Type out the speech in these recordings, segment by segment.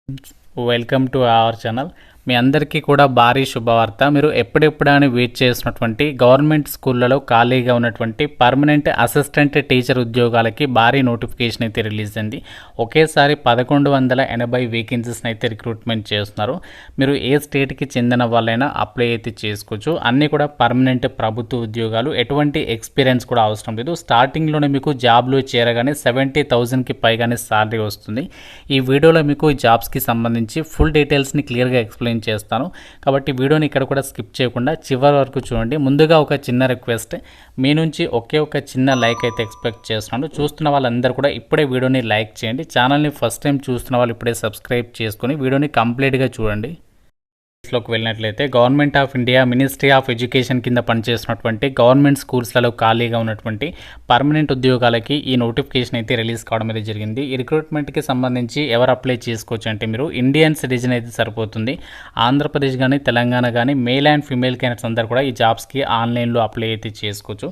Welcome to our channel. మీ అందరికీ కూడా భారీ శుభవార్త. మీరు ఎప్పుడెప్పుడని వెయిట్ చేసినటువంటి గవర్నమెంట్ స్కూళ్ళలో ఖాళీగా ఉన్నటువంటి పర్మనెంట్ అసిస్టెంట్ టీచర్ ఉద్యోగాలకి భారీ నోటిఫికేషన్ అయితే రిలీజ్ అయింది. ఒకేసారి 1180 వేకెన్సీస్ని అయితే రిక్రూట్మెంట్ చేస్తున్నారు. మీరు ఏ స్టేట్కి చెందిన వాళ్ళైనా అప్లై అయితే చేసుకోవచ్చు. అన్నీ కూడా పర్మనెంట్ ప్రభుత్వ ఉద్యోగాలు, ఎటువంటి ఎక్స్పీరియన్స్ కూడా అవసరం లేదు. స్టార్టింగ్లోనే మీకు జాబ్లో చేరగానే 70,000కి పైగానే శాలరీ వస్తుంది. ఈ వీడియోలో మీకు జాబ్స్కి సంబంధించి ఫుల్ డీటెయిల్స్ని క్లియర్గా ఎక్స్ప్లెయిన్ చేస్తాను. కాబట్టి వీడియోని ఇక్కడ కూడా స్కిప్ చేయకుండా చివరి వరకు చూడండి. ముందుగా ఒక చిన్న రిక్వెస్ట్, మీ నుంచి ఒకే ఒక చిన్న లైక్ అయితే ఎక్స్పెక్ట్ చేస్తున్నాను. చూస్తున్న వాళ్ళందరూ కూడా ఇప్పుడే వీడియోని లైక్ చేయండి. ఛానల్ని ఫస్ట్ టైం చూస్తున్న వాళ్ళు ఇప్పుడే సబ్స్క్రైబ్ చేసుకొని వీడియోని కంప్లీట్గా చూడండి. లోకి వెళ్ళినట్లయితే government of India ministry of education కింద పనిచేస్తున్నటువంటి గవర్నమెంట్ స్కూల్స్లలో ఖాళీగా ఉన్నటువంటి పర్మనెంట్ ఉద్యోగాలకి ఈ నోటిఫికేషన్ అయితే రిలీజ్ కావడం అయితే జరిగింది. ఈ రిక్రూట్మెంట్కి సంబంధించి ఎవరు అప్లై చేసుకోవచ్చు అంటే మీరు ఇండియన్ సిటిజన్ అయితే సరిపోతుంది. ఆంధ్రప్రదేశ్ కానీ తెలంగాణ కానీ మేల్ అండ్ ఫీమేల్ క్యాండిడేట్స్ అందరూ కూడా ఈ జాబ్స్కి ఆన్లైన్లో అప్లై అయితే చేసుకోవచ్చు.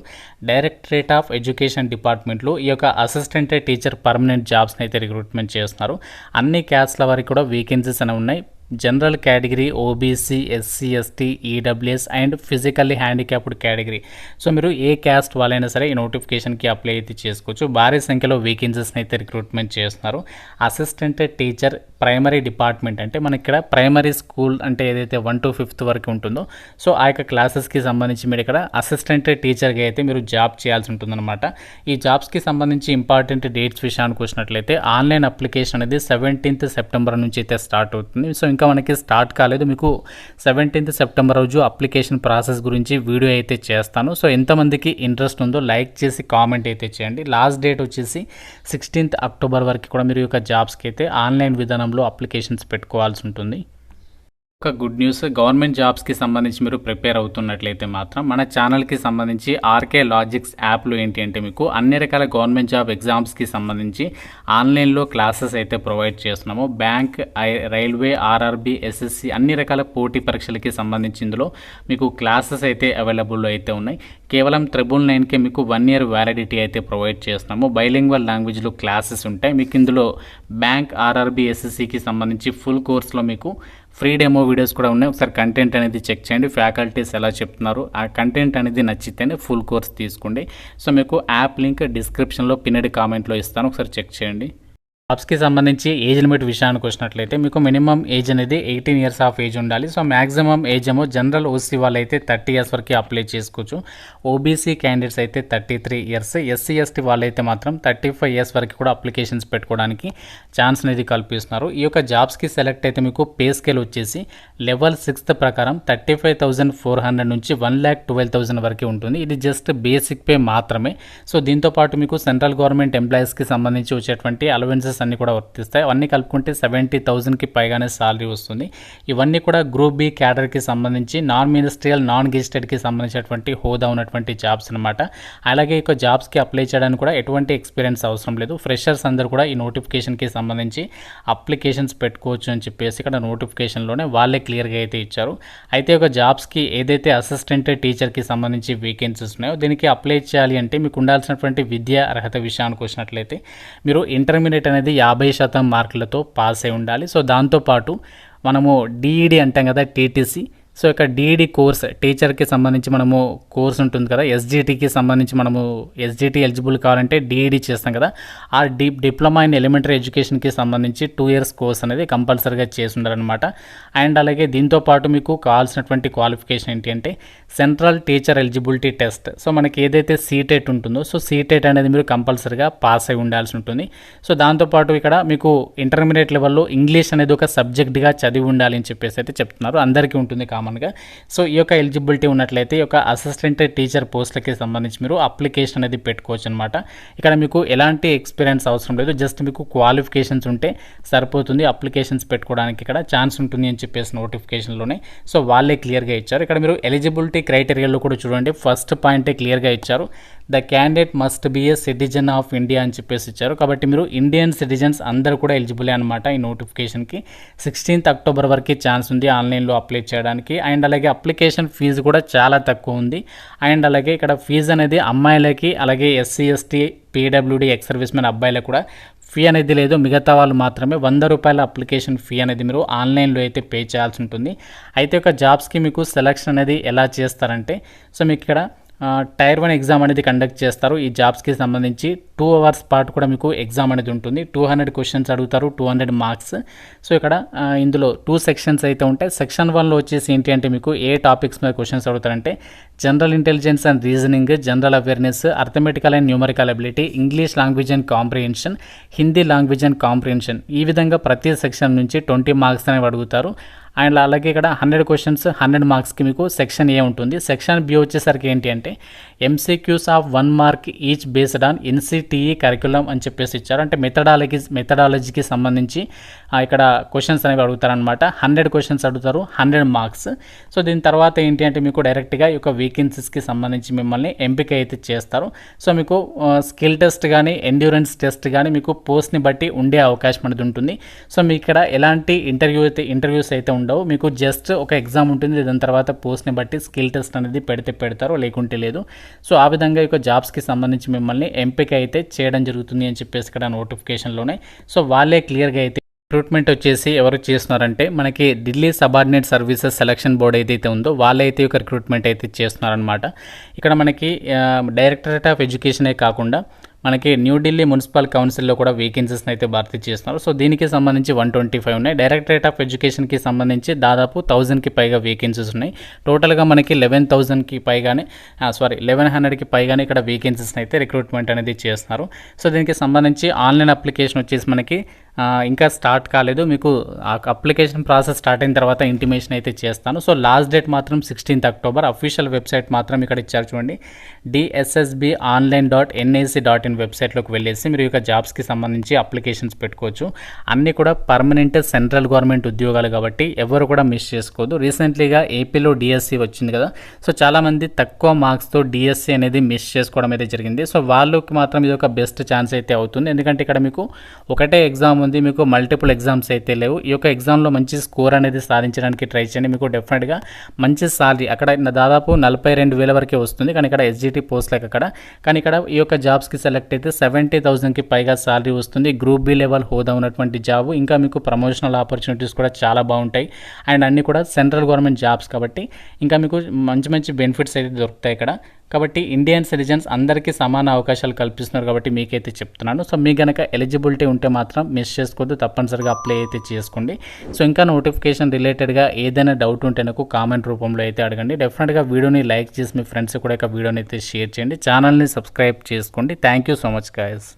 డైరెక్టరేట్ ఆఫ్ ఎడ్యుకేషన్ డిపార్ట్మెంట్లో ఈ యొక్క అసిస్టెంట్ టీచర్ పర్మనెంట్ జాబ్స్ని అయితే రిక్రూట్మెంట్ చేస్తున్నారు. అన్ని క్యాస్ట్ల వారికి కూడా వేకెన్సీస్ అనేవి ఉన్నాయి. General category, OBC, SC, ST, EWS and physically handicapped category. So మీరు ఏ క్యాస్ట్ వాళ్ళైనా సరే ఈ నోటిఫికేషన్కి అప్లై అయితే చేసుకోవచ్చు. భారీ సంఖ్యలో వేకెన్సీస్ని అయితే రిక్రూట్మెంట్ చేస్తున్నారు. అసిస్టెంట్ టీచర్ ప్రైమరీ డిపార్ట్మెంట్ అంటే మనకి ఇక్కడ ప్రైమరీ స్కూల్ అంటే ఏదైతే 1 to 5th వరకు ఉంటుందో సో ఆ యొక్క క్లాసెస్కి సంబంధించి మీరు ఇక్కడ అసిస్టెంట్ టీచర్గా అయితే మీరు జాబ్ చేయాల్సి ఉంటుందన్నమాట. ఈ జాబ్స్కి సంబంధించి ఇంపార్టెంట్ డేట్స్ విషయానికి వచ్చినట్లయితే ఆన్లైన్ అప్లికేషన్ అనేది 17th సెప్టెంబర్ నుంచి అయితే స్టార్ట్ అవుతుంది. సో ఇంకా మనకి స్టార్ట్ కాలేదు. మీకు 17th సెప్టెంబర్ రోజు అప్లికేషన్ ప్రాసెస్ గురించి వీడియో అయితే చేస్తాను. సో ఎంతమందికి ఇంట్రెస్ట్ ఉందో లైక్ చేసి కామెంట్ అయితే చేయండి. లాస్ట్ డేట్ వచ్చేసి 16th అక్టోబర్ వరకు కూడా మీరు ఈ యొక్క జాబ్స్కి అయితే ఆన్లైన్ విధానంలో అప్లికేషన్స్ పెట్టుకోవాల్సి ఉంటుంది. ఒక గుడ్ న్యూస్, గవర్నమెంట్ జాబ్స్కి సంబంధించి మీరు ప్రిపేర్ అవుతున్నట్లయితే మాత్రం మన ఛానల్కి సంబంధించి ఆర్కే లాజిక్స్ యాప్లో ఏంటి అంటే మీకు అన్ని రకాల గవర్నమెంట్ జాబ్ ఎగ్జామ్స్కి సంబంధించి ఆన్లైన్లో క్లాసెస్ అయితే ప్రొవైడ్ చేస్తున్నాము. బ్యాంక్, రైల్వే, ఆర్ఆర్బీ, ఎస్ఎస్సి అన్ని రకాల పోటీ పరీక్షలకి సంబంధించి ఇందులో మీకు క్లాసెస్ అయితే అవైలబుల్లో అయితే ఉన్నాయి. కేవలం 999కే మీకు 1 year వ్యాలిడిటీ అయితే ప్రొవైడ్ చేస్తున్నాము. బైలింగ్వల్ లాంగ్వేజ్లో క్లాసెస్ ఉంటాయి. మీకు ఇందులో బ్యాంక్, ఆర్ఆర్బీ, ఎస్ఎస్సికి సంబంధించి ఫుల్ కోర్స్లో మీకు ఫ్రీ డెమో వీడియోస్ కూడా ఉన్నాయి. ఒకసారి కంటెంట్ అనేది చెక్ చేయండి. ఫ్యాకల్టీస్ ఎలా చెప్తున్నారు, ఆ కంటెంట్ అనేది నచ్చితేనే ఫుల్ కోర్స్ తీసుకోండి. సో మీకు యాప్ లింక్ డిస్క్రిప్షన్లో పిన్నెడ్ కామెంట్లో ఇస్తాను, ఒకసారి చెక్ చేయండి. జాబ్స్కి సంబంధించి ఏజ్ లిమిట్ విషయానికి వచ్చినట్లయితే మీకు మినిమం ఏజ్ అనేది 18 years ఆఫ్ ఏజ్ ఉండాలి. సో మ్యాక్సిమం ఏజ్ ఏమో జనరల్ ఓసీ వాళ్ళు అయితే 30 years వరకు అప్లై చేసుకోవచ్చు. ఓబీసీ క్యాండిడేట్స్ అయితే 33 years, ఎస్సీ ఎస్టీ వాళ్ళు అయితే మాత్రం 35 years వరకు కూడా అప్లికేషన్స్ పెట్టుకోవడానికి ఛాన్స్ అనేది కల్పిస్తున్నారు. ఈ యొక్క జాబ్స్కి సెలెక్ట్ అయితే మీకు పే స్కేల్ వచ్చేసి లెవెల్ 6th ప్రకారం 35,400 నుంచి 1,12,000 వరకు ఉంటుంది. ఇది జస్ట్ బేసిక్ పే మాత్రమే. సో దీంతోపాటు మీకు సెంట్రల్ గవర్నమెంట్ ఎంప్లాయీస్కి సంబంధించి వచ్చేటువంటి అలవెన్సెస్ అన్ని కూడా వర్తిస్తాయి. అవన్నీ కలుపుకుంటే 70,000కి పైగానే శాలరీ వస్తుంది. ఇవన్నీ కూడా గ్రూప్ బి క్యాడర్కి సంబంధించి నాన్ మినిస్ట్రియల్, నాన్ గెజిటెడ్కి సంబంధించినటువంటి హోదా ఉన్నటువంటి జాబ్స్ అనమాట. అలాగే ఇక జాబ్స్కి అప్లై చేయడానికి కూడా ఎటువంటి ఎక్స్పీరియన్స్ అవసరం లేదు. ఫ్రెషర్స్ అందరూ కూడా ఈ నోటిఫికేషన్కి సంబంధించి అప్లికేషన్స్ పెట్టుకోవచ్చు అని చెప్పేసి ఇక్కడ నోటిఫికేషన్లోనే వాళ్ళే క్లియర్గా అయితే ఇచ్చారు. అయితే ఒక జాబ్స్కి ఏదైతే అసిస్టెంట్ టీచర్కి సంబంధించి వేకెన్సీస్ ఉన్నాయో దీనికి అప్లై చేయాలి అంటే మీకు ఉండాల్సినటువంటి విద్యా అర్హత విషయానికి వచ్చినట్లయితే మీరు ఇంటర్మీడియట్ అనేది 50% మార్కులతో పాస్ అయి ఉండాలి. సో దాంతోపాటు మనము డిఈడి అంటాం కదా, టీటీసీ. సో ఇక్కడ డిఈడి కోర్స్ టీచర్కి సంబంధించి మనము కోర్స్ ఉంటుంది కదా, ఎస్జిటికి సంబంధించి మనము ఎస్జిటి ఎలిజిబుల్ కావాలంటే డిఈడి చేస్తాం కదా, ఆ డిప్లొమా ఇన్ ఎలిమెంటరీ ఎడ్యుకేషన్కి సంబంధించి 2 years కోర్స్ అనేది కంపల్సరీగా చేసి ఉండాలన్నమాట. అండ్ అలాగే దీంతోపాటు మీకు కావాల్సినటువంటి క్వాలిఫికేషన్ ఏంటి అంటే central teacher eligibility test. So మనకి ఏదైతే సీటెట్ ఉంటుందో సో సీటెట్ అనేది మీరు కంపల్సరీగా పాస్ అయి ఉండాల్సి ఉంటుంది. సో దాంతోపాటు ఇక్కడ మీకు ఇంటర్మీడియట్ లెవెల్లో ఇంగ్లీష్ అనేది ఒక సబ్జెక్ట్గా చదివి ఉండాలి అని చెప్పేసి అయితే చెప్తున్నారు. అందరికీ ఉంటుంది కామన్గా. సో ఈ యొక్క ఎలిజిబిలిటీ ఉన్నట్లయితే ఈ యొక్క అసిస్టెంట్ టీచర్ పోస్టులకి సంబంధించి మీరు అప్లికేషన్ అనేది పెట్టుకోవచ్చు అనమాట. ఇక్కడ మీకు ఎలాంటి ఎక్స్పీరియన్స్ అవసరం లేదు, జస్ట్ మీకు క్వాలిఫికేషన్స్ ఉంటే సరిపోతుంది. అప్లికేషన్స్ పెట్టుకోవడానికి ఇక్కడ ఛాన్స్ ఉంటుంది అని చెప్పేసి నోటిఫికేషన్లోనే సో వాళ్ళే క్లియర్గా ఇచ్చారు. ఇక్కడ మీరు ఎలిజిబిలిటీ క్రైటీరియాలో కూడా చూడండి, ఫస్ట్ పాయింటే క్లియర్గా ఇచ్చారు. The candidate must be A citizen of India అని చెప్పేసి ఇచ్చారు. కాబట్టి మీరు ఇండియన్ సిటిజన్స్ అందరూ కూడా ఎలిజిబుల్ అనమాట. ఈ నోటిఫికేషన్కి 16th అక్టోబర్ వరకు ఛాన్స్ ఉంది ఆన్లైన్లో అప్లై చేయడానికి. అండ్ అలాగే అప్లికేషన్ ఫీజు కూడా చాలా తక్కువ ఉంది. అండ్ అలాగే ఇక్కడ ఫీజు అనేది అమ్మాయిలకి, అలాగే SC ST, PWD ex service men అబ్బాయిలకు కూడా ఫీ అనేది లేదు. మిగతా వాళ్ళు మాత్రమే ₹100 అప్లికేషన్ ఫీ అనేది మీరు ఆన్లైన్లో అయితే పే చేయాల్సి ఉంటుంది. అయితే ఒక జాబ్స్కి మీకు సెలక్షన్ అనేది ఎలా చేస్తారంటే, సో మీకు ఇక్కడ టైర్ 1 ఎగ్జామ్ అనేది కండక్ట్ చేస్తారు. ఈ జాబ్స్కి సంబంధించి 2 అవర్స్ పాటు కూడా మీకు ఎగ్జామ్ అనేది ఉంటుంది. 200 క్వశ్చన్స్ అడుగుతారు, 200 మార్క్స్. సో ఇక్కడ ఇందులో 2 సెక్షన్స్ అయితే ఉంటాయి. సెక్షన్ 1లో వచ్చేసి ఏంటి అంటే మీకు ఏ టాపిక్స్ మీద క్వశ్చన్స్ అడుగుతారంటే general intelligence and reasoning, general awareness, arithmetical and numerical ability, English language and comprehension, Hindi language and comprehension. ఈ విధంగా ప్రతి సెక్షన్ నుంచి 20 మార్క్స్ అనేవి అడుగుతారు. అండ్ అలాగే ఇక్కడ 100 క్వశ్చన్స్ 100 మార్క్స్కి మీకు సెక్షన్ ఏ ఉంటుంది. సెక్షన్ బి వచ్చేసరికి ఏంటి అంటే MCQs of 1 mark each based on NCTE curriculum అని చెప్పేసి ఇచ్చారు. అంటే మెథడాలజీకి సంబంధించి ఇక్కడ క్వశ్చన్స్ అనేవి అడుగుతారనమాట. 100 క్వశ్చన్స్ అడుగుతారు, 100 మార్క్స్. సో దీని తర్వాత ఏంటి అంటే మీకు డైరెక్ట్గా ఈ యొక్క వేకెన్సీస్కి సంబంధించి మిమ్మల్ని ఎంపిక అయితే చేస్తారు. సో మీకు స్కిల్ టెస్ట్ కానీ ఎండ్యూరెన్స్ టెస్ట్ కానీ మీకు పోస్ట్ని బట్టి ఉండే అవకాశం అనేది ఉంటుంది. సో మీకు ఇక్కడ ఎలాంటి ఇంటర్వ్యూస్ అయితే ఉండవు. మీకు జస్ట్ ఒక ఎగ్జామ్ ఉంటుంది. దాని తర్వాత పోస్ట్ని బట్టి స్కిల్ టెస్ట్ అనేది పెడతారు, లేకుంటే లేదు. సో ఆ విధంగా ఈ జాబ్స్కి సంబంధించి మిమ్మల్ని ఎంపిక అయితే చేయడం జరుగుతుంది అని చెప్పేసి ఇక్కడ నోటిఫికేషన్లోనే. సో వాళ్ళే క్లియర్గా అయితే రిక్రూట్మెంట్ వచ్చేసి ఎవరు చేస్తున్నారంటే మనకి Delhi subordinate services selection board ఏదైతే ఉందో వాళ్ళైతే ఒక రిక్రూట్మెంట్ అయితే చేస్తున్నారనమాట. ఇక్కడ మనకి డైరెక్టరేట్ ఆఫ్ ఎడ్యుకేషనే కాకుండా మనకి న్యూఢిల్లీ మున్సిపల్ కౌన్సిల్లో కూడా వేకెన్సీస్ని అయితే భర్తీ చేస్తున్నారు. సో దీనికి సంబంధించి 125 ఉన్నాయి. డైరెక్టరేట్ ఆఫ్ ఎడ్యుకేషన్కి సంబంధించి దాదాపు 1000కి పైగా వేకెన్సీస్ ఉన్నాయి. టోటల్గా మనకి 1100కి పైగానే ఇక్కడ వేకెన్సీస్ని అయితే రిక్రూట్మెంట్ అనేది చేస్తున్నారు. సో దీనికి సంబంధించి ఆన్లైన్ అప్లికేషన్ వచ్చేసి మనకి ఇంకా స్టార్ట్ కాలేదు. మీకు అప్లికేషన్ ప్రాసెస్ స్టార్ట్ అయిన తర్వాత ఇంటిమేషన్ అయితే చేస్తాను. సో లాస్ట్ డేట్ మాత్రం 16 అక్టోబర్. అఫీషియల్ వెబ్సైట్ మాత్రం ఇక్కడ ఇచ్చారు చూడండి, dssbonline.nic.in వెబ్సైట్లోకి వెళ్ళేసి మీరు ఇక జాబ్స్కి సంబంధించి అప్లికేషన్స్ పెట్టుకోవచ్చు. అన్నీ కూడా పర్మనెంట్ సెంట్రల్ గవర్నమెంట్ ఉద్యోగాలు కాబట్టి ఎవరు కూడా మిస్ చేసుకోవద్దు. రీసెంట్లీగా ఏపీలో డిఎస్సి వచ్చింది కదా. సో చాలామంది తక్కువ మార్క్స్తో డిఎస్సి అనేది మిస్ చేసుకోవడం అయితే జరిగింది. సో వాళ్ళకి మాత్రం ఇది ఒక బెస్ట్ ఛాన్స్ అయితే అవుతుంది. ఎందుకంటే ఇక్కడ మీకు ఒకటే ఎగ్జామ్ ఉంది, మీకు మల్టిపుల్ ఎగ్జామ్స్ అయితే లేవు. ఈ యొక్క ఎగ్జామ్లో మంచి స్కోర్ అనేది సాధించడానికి ట్రై చేయండి. మీకు డెఫినెట్గా మంచి సాలరీ అక్కడ దాదాపు 42,000 వరకే వస్తుంది. కానీ ఇక్కడ ఎస్జిటి పోస్ట్లకు కానీ ఇక్కడ ఈ యొక్క జాబ్స్కి సెలెక్ట్ అయితే 70,000కి పైగా సాలరీ వస్తుంది. గ్రూప్ బి లెవెల్ హోదా ఉన్నటువంటి జాబ్. ఇంకా మీకు ప్రమోషనల్ ఆపర్చునిటీస్ కూడా చాలా బాగుంటాయి. అండ్ అన్నీ కూడా సెంట్రల్ గవర్నమెంట్ జాబ్స్ కాబట్టి ఇంకా మీకు మంచి బెనిఫిట్స్ అయితే దొరుకుతాయి ఇక్కడ. కాబట్టి ఇండియన్ సిటిజన్స్ అందరికీ సమాన అవకాశాలు కల్పిస్తున్నారు కాబట్టి మీకైతే చెప్తున్నాను. సో మీ కనుక ఎలిజిబిలిటీ ఉంటే మాత్రం మిస్ చేసుకోవద్దు, తప్పనిసరిగా అప్లై అయితే చేసుకోండి. సో ఇంకా నోటిఫికేషన్ రిలేటెడ్గా ఏదైనా డౌట్ ఉంటే నాకు కామెంట్ రూపంలో అయితే అడగండి. డెఫినెట్గా వీడియోని లైక్ చేసి మీ ఫ్రెండ్స్ కూడా వీడియోని అయితే షేర్ చేయండి. ఛానల్ని సబ్స్క్రైబ్ చేసుకోండి. Thank you so much guys.